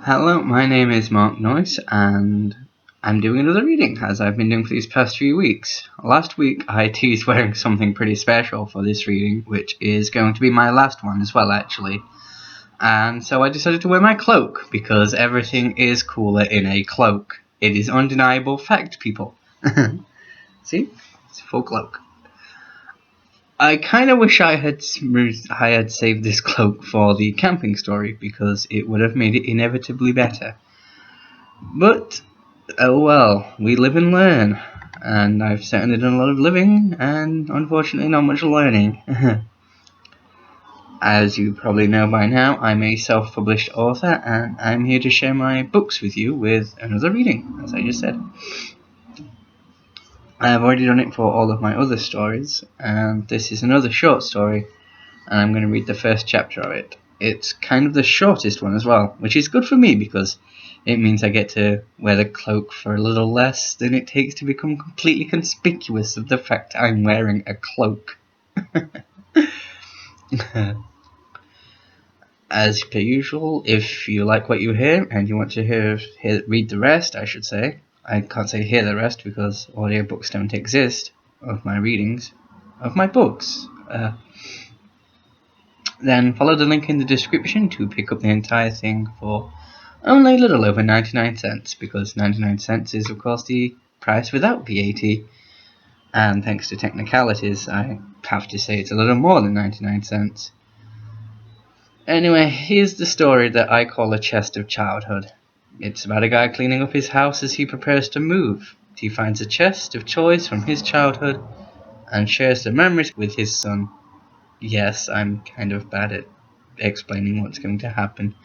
Hello, my name is Mark Noyce, and I'm doing another reading, as I've been doing for these past few weeks. Last week, I teased wearing something pretty special for this reading, which is going to be my last one as well, actually. And so I decided to wear my cloak, because everything is cooler in a cloak. It is undeniable fact, people. See? It's a full cloak. I kind of wish I had saved this cloak for the camping story, because it would have made it inevitably better. But, oh well, we live and learn, and I've certainly done a lot of living, and unfortunately not much learning. As you probably know by now, I'm a self-published author, and I'm here to share my books with you with another reading, as I just said. I've already done it for all of my other stories, and this is another short story, and I'm going to read the first chapter of it. It's kind of the shortest one as well, which is good for me because it means I get to wear the cloak for a little less than it takes to become completely conspicuous of the fact I'm wearing a cloak. As per usual, if you like what you hear and you want to read the rest, I should say. I can't say hear the rest because audiobooks don't exist of my readings, of my books. Then follow the link in the description to pick up the entire thing for only a little over 99 cents, because 99 cents is of course the price without VAT, and thanks to technicalities I have to say it's a little more than 99 cents. Anyway, here's the story that I call A Chest of Childhood. It's about a guy cleaning up his house as he prepares to move. He finds a chest of toys from his childhood and shares the memories with his son. Yes, I'm kind of bad at explaining what's going to happen.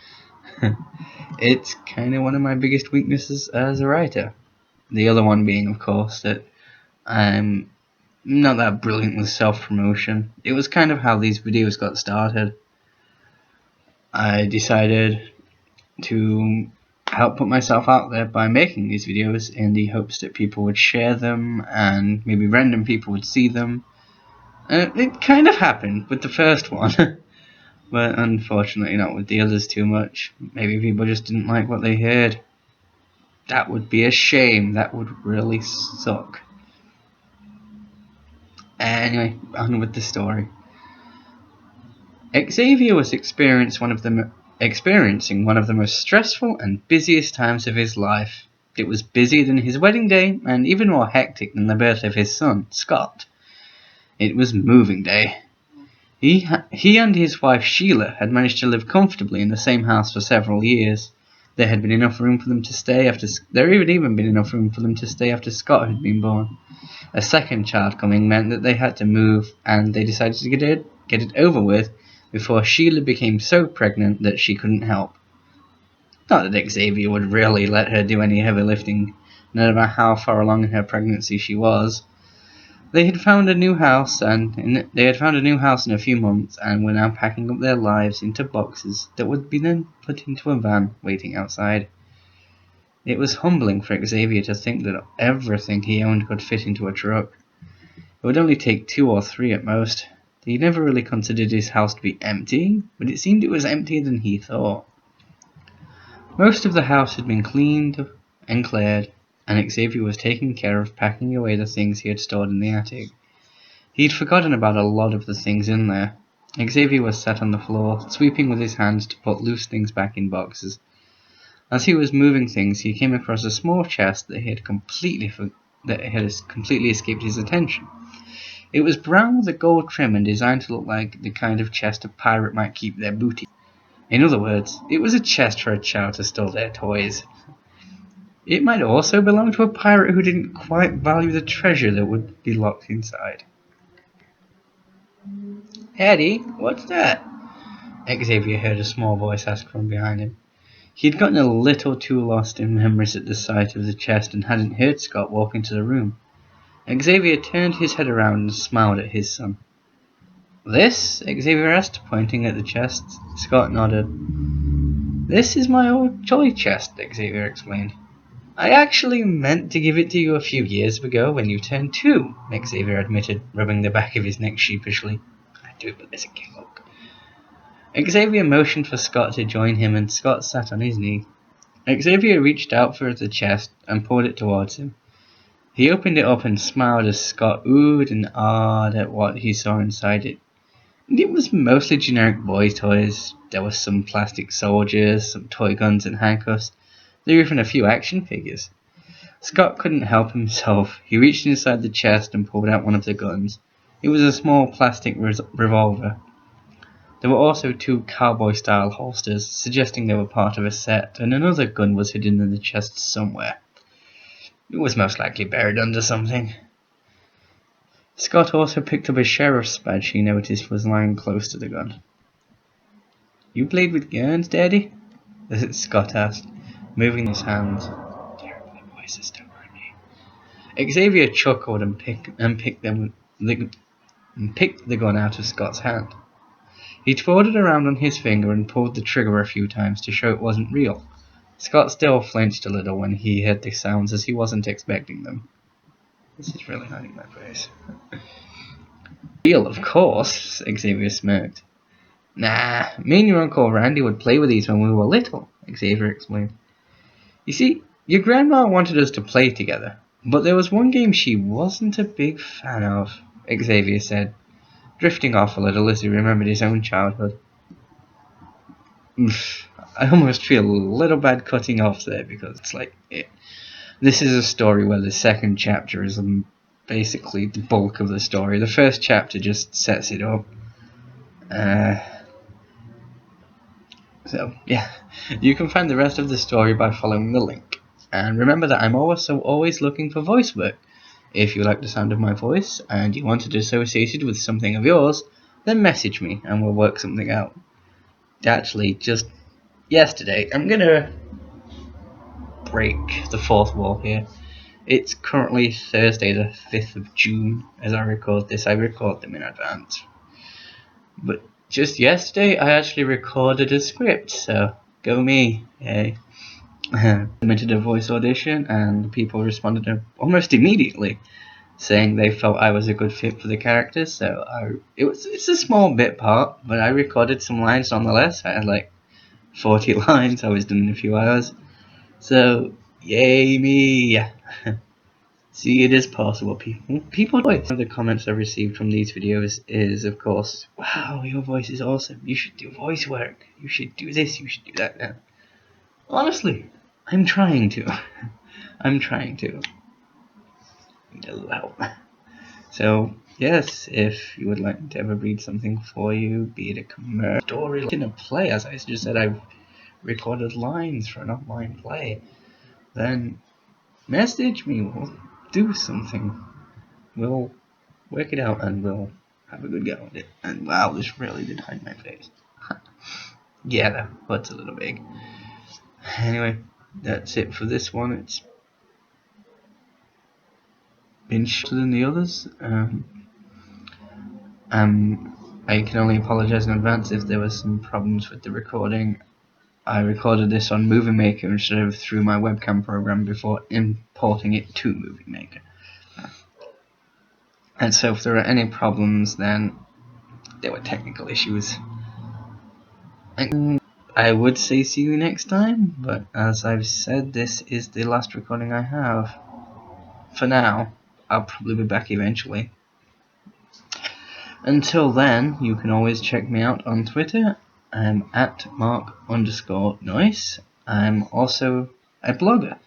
It's kind of one of my biggest weaknesses as a writer. The other one being, of course, that I'm not that brilliant with self-promotion. It was kind of how these videos got started. I decided to help put myself out there by making these videos in the hopes that people would share them and maybe random people would see them. It kind of happened with the first one. But unfortunately not with the others too much. Maybe people just didn't like what they heard. That would be a shame. That would really suck. Anyway, on with the story. Xavier was experiencing one of the most stressful and busiest times of his life. It was busier than his wedding day and even more hectic than the birth of his son, Scott. It was moving day. He and his wife Sheila had managed to live comfortably in the same house for several years. There had been enough room for them to stay after Scott had been born. A second child coming meant that they had to move, and they decided to get it over with before Sheila became so pregnant that she couldn't help. Not that Xavier would really let her do any heavy lifting, no matter how far along in her pregnancy she was. They had found a new house in a few months, and were now packing up their lives into boxes that would be then put into a van waiting outside. It was humbling for Xavier to think that everything he owned could fit into a truck. It would only take 2 or 3 at most. He never really considered his house to be empty, but it seemed it was emptier than he thought. Most of the house had been cleaned and cleared, and Xavier was taking care of packing away the things he had stored in the attic. He'd forgotten about a lot of the things in there. Xavier was sat on the floor, sweeping with his hands to put loose things back in boxes. As he was moving things, he came across a small chest that had completely escaped his attention. It was brown with a gold trim and designed to look like the kind of chest a pirate might keep their booty. In other words, it was a chest for a child to store their toys. It might also belong to a pirate who didn't quite value the treasure that would be locked inside. "Eddie, what's that?" Xavier heard a small voice ask from behind him. He had gotten a little too lost in memories at the sight of the chest and hadn't heard Scott walk into the room. Xavier turned his head around and smiled at his son. "This?" Xavier asked, pointing at the chest. Scott nodded. "This is my old toy chest," Xavier explained. "I actually meant to give it to you a few years ago when you turned 2, Xavier admitted, rubbing the back of his neck sheepishly. "I do, but there's a cloak." Xavier motioned for Scott to join him, and Scott sat on his knee. Xavier reached out for the chest and pulled it towards him. He opened it up and smiled as Scott oohed and ahed at what he saw inside it. It was mostly generic boy toys. There were some plastic soldiers, some toy guns and handcuffs. There were even a few action figures. Scott couldn't help himself. He reached inside the chest and pulled out one of the guns. It was a small plastic revolver. There were also two cowboy-style holsters, suggesting they were part of a set, and another gun was hidden in the chest somewhere. It was most likely buried under something. Scott also picked up a sheriff's badge he noticed was lying close to the gun. "You played with guns, Daddy?" Scott asked, moving his hands. Terrible voices, don't mind me. Xavier chuckled and picked the gun out of Scott's hand. He twirled it around on his finger and pulled the trigger a few times to show it wasn't real. Scott still flinched a little when he heard the sounds, as he wasn't expecting them. This is really hurting my face. Real, of course, Xavier smirked. "Nah, me and your Uncle Randy would play with these when we were little," Xavier explained. "You see, your grandma wanted us to play together, but there was one game she wasn't a big fan of," Xavier said, drifting off a little as he remembered his own childhood. I almost feel a little bad cutting off there, because it's like, this is a story where the second chapter is basically the bulk of the story. The first chapter just sets it up. So, yeah, you can find the rest of the story by following the link. And remember that I'm also always looking for voice work. If you like the sound of my voice and you want it associated with something of yours, then message me and we'll work something out. Actually, just yesterday, I'm gonna break the fourth wall here. It's currently Thursday the 5th of June as I record this. I record them in advance. But just yesterday, I actually recorded a script, so go me. Yay. Submitted a voice audition and people responded almost immediately, saying they felt I was a good fit for the character. So it's a small bit part, but I recorded some lines nonetheless. I had like 40 lines. I was done in a few hours. So yay me! See, it is possible, people. One of the comments I've received from these videos is, of course, "Wow, your voice is awesome. You should do voice work. You should do this. You should do that." Now, honestly, I'm trying to. I'm trying to. Need a little help. So, yes, if you would like me to ever read something for you, be it a commercial story, in a play, as I just said, I've recorded lines for an online play, then message me. We'll do something. We'll work it out and we'll have a good go at it. And wow, this really did hide my face. Yeah, that hurts a little big. Anyway, that's it for this one. It's been shorter than the others. I can only apologize in advance if there were some problems with the recording. I recorded this on Movie Maker instead of through my webcam program before importing it to Movie Maker. And so if there are any problems, then there were technical issues. I would say see you next time, but as I've said, this is the last recording I have. For now, I'll probably be back eventually. Until then, you can always check me out on Twitter. I'm at Mark_Noyce. I'm also a blogger,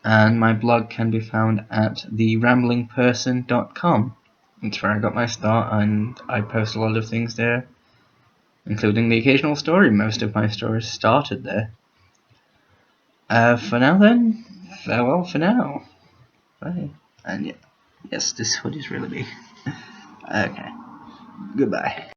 and my blog can be found at theramblingperson.com. It's where I got my start, and I post a lot of things there, including the occasional story. Most of my stories started there. For now then, farewell for now. Bye. And yes, this hood is really big. Okay, goodbye.